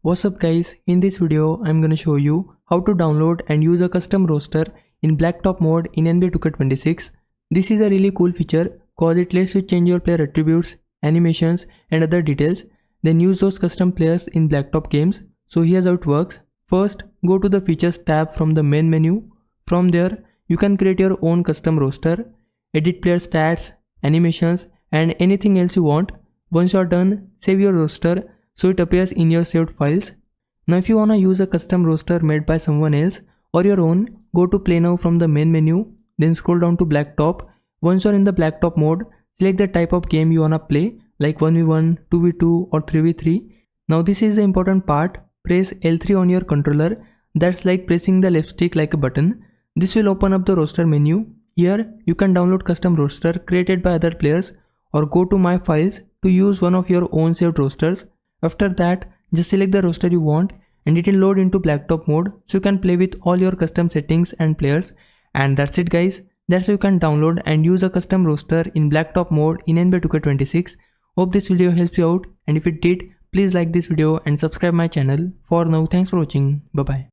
What's up guys, in this video I'm gonna show you how to download and use a custom roster in Blacktop mode in NBA 2K26. This is a really cool feature cause it lets you change your player attributes, animations and other details, then use those custom players in Blacktop games. So here's how it works. First, go to the features tab from the main menu. From there, you can create your own custom roster, edit player stats, animations and anything else you want. Once you're done, save your roster so it appears in your saved files. Now if you wanna use a custom roster made by someone else or your own, go to play now from the main menu, then scroll down to Blacktop. Once you're in the Blacktop mode, select the type of game you wanna play like 1v1, 2v2 or 3v3. Now this is the important part, press L3 on your controller, that's like pressing the left stick like a button. This will open up the roster menu. Here you can download custom roster created by other players or go to my files to use one of your own saved rosters. After that, just select the roster you want and it will load into Blacktop mode so you can play with all your custom settings and players. And that's it guys, that's how you can download and use a custom roster in Blacktop mode in NBA 2K26. Hope this video helps you out, and if it did, please like this video and subscribe my channel. For now, thanks for watching, bye bye.